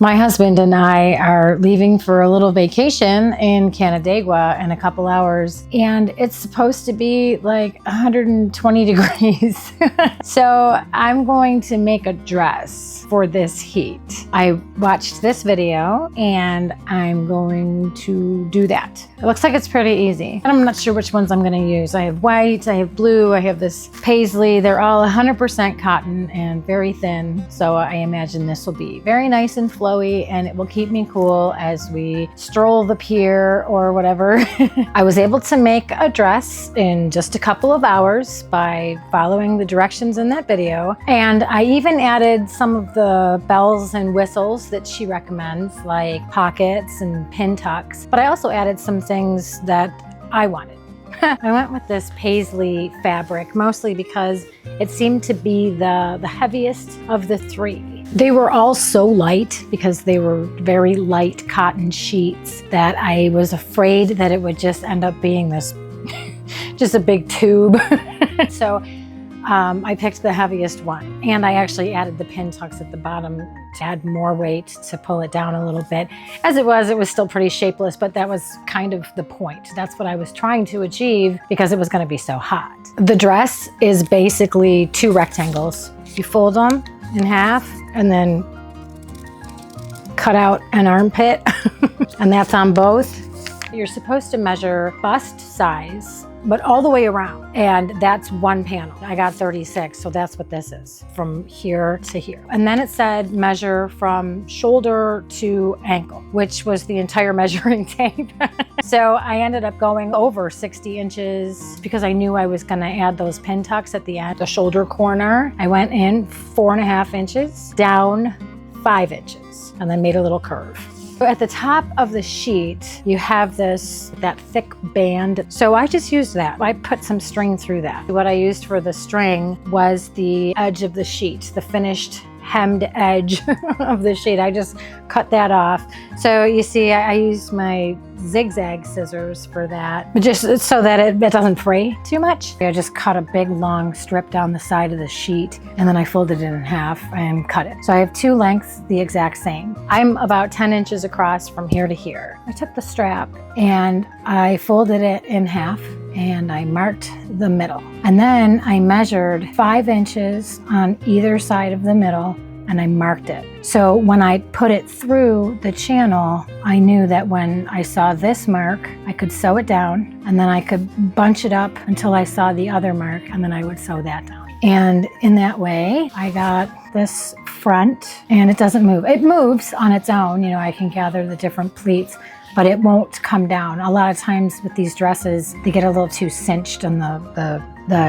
My husband and I are leaving for a little vacation in Canadaigua in a couple hours, and it's supposed to be like 120 degrees. So I'm going to make a dress for this heat. I watched this video and I'm going to do that. It looks like it's pretty easy. And I'm not sure which ones I'm going to use. I have white, I have blue, I have this paisley. They're all 100% cotton and very thin. So I imagine this will be very nice and flowy, and it will keep me cool as we stroll the pier or whatever. I was able to make a dress in just a couple of hours by following the directions in that video. And I even added some of the bells and whistles that she recommends, like pockets and pin tucks. But I also added some things that I wanted. I went with this paisley fabric mostly because it seemed to be the heaviest of the three. They were all so light because they were very light cotton sheets that I was afraid that it would just end up being this, just a big tube. So I picked the heaviest one, and I actually added the pin tucks at the bottom to add more weight to pull it down a little bit. As it was still pretty shapeless, but that was kind of the point. That's what I was trying to achieve because it was going to be so hot. The dress is basically two rectangles. You fold them in half and then cut out an armpit, and that's on both. You're supposed to measure bust size, but all the way around, and that's one panel. I got 36, so that's what this is, from here to here. And then it said measure from shoulder to ankle, which was the entire measuring tape. So I ended up going over 60 inches because I knew I was gonna add those pin tucks at the end. The shoulder corner, I went in 4.5 inches, down 5 inches, and then made a little curve. At the top of the sheet, you have that thick band. So I just used that. I put some string through that. What I used for the string was the edge of the sheet, the finished hemmed edge of the sheet. I just cut that off. So you see, I used my zigzag scissors for that, just so that it doesn't fray too much. I just cut a big long strip down the side of the sheet, and then I folded it in half and cut it. So I have two lengths the exact same. I'm about 10 inches across from here to here. I took the strap and I folded it in half and I marked the middle. And then I measured 5 inches on either side of the middle and I marked it. So when I put it through the channel, I knew that when I saw this mark, I could sew it down, and then I could bunch it up until I saw the other mark, and then I would sew that down. And in that way, I got this front, and it doesn't move. It moves on its own. You know, I can gather the different pleats, but it won't come down. A lot of times with these dresses, they get a little too cinched on the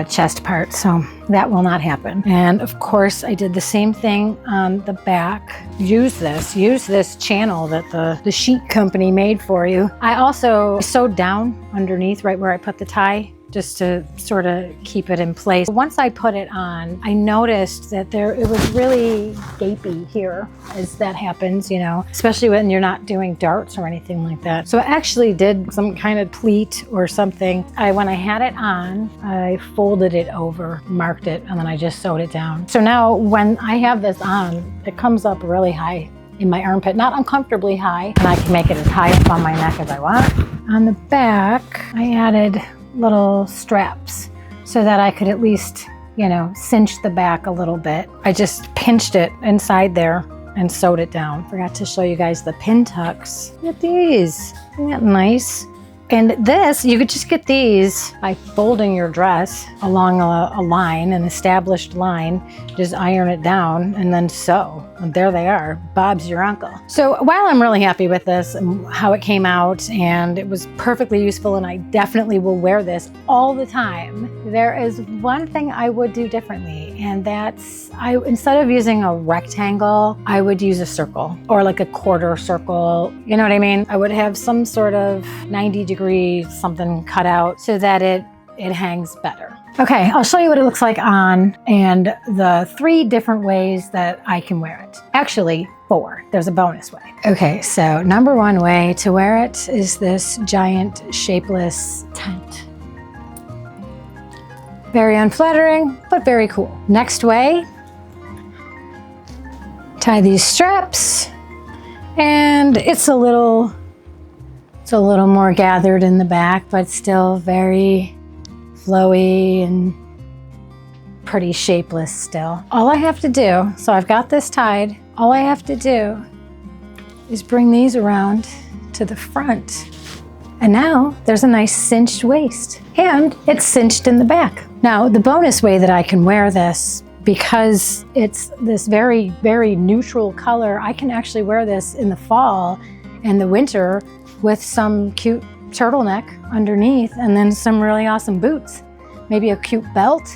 chest part, so that will not happen. And of course, I did the same thing on the back. Use this channel that the sheet company made for you. I also sewed down underneath right where I put the tie, just to sort of keep it in place. Once I put it on, I noticed that it was really gapy here as that happens, you know, especially when you're not doing darts or anything like that. So I actually did some kind of pleat or something. When I had it on, I folded it over, marked it, and then I just sewed it down. So now when I have this on, it comes up really high in my armpit, not uncomfortably high, and I can make it as high up on my neck as I want. On the back, I added little straps so that I could at least, you know, cinch the back a little bit. I just pinched it inside there and sewed it down. Forgot to show you guys the pin tucks. Look at these. Isn't that nice? And this, you could just get these by folding your dress along a line, an established line, just iron it down and then sew. And there they are, Bob's your uncle. So while I'm really happy with this and how it came out, and it was perfectly useful, and I definitely will wear this all the time, there is one thing I would do differently, and that's instead of using a rectangle, I would use a circle or like a quarter circle. You know what I mean? I would have some sort of 90-degree something cut out so that it hangs better. Okay, I'll show you what it looks like on and the 3 different ways that I can wear it. Actually, 4. There's a bonus way. Okay, so number 1 way to wear it is this giant shapeless tent. Very unflattering, but very cool. Next way, tie these straps And it's a little more gathered in the back, but still very flowy and pretty shapeless still. All I have to do, so I've got this tied, all I have to do is bring these around to the front. And now there's a nice cinched waist, and it's cinched in the back. Now, the bonus way that I can wear this, because it's this very, very neutral color, I can actually wear this in the fall and the winter with some cute turtleneck underneath and then some really awesome boots, maybe a cute belt.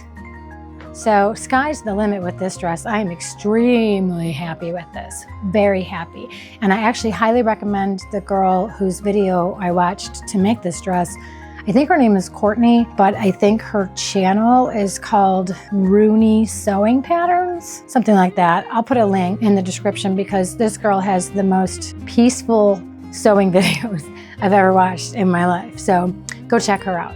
So sky's the limit with this dress. I am extremely happy with this, very happy. And I actually highly recommend the girl whose video I watched to make this dress. I think her name is Courtney, but I think her channel is called Rooney Sewing Patterns, something like that. I'll put a link in the description because this girl has the most peaceful sewing videos I've ever watched in my life. So go check her out.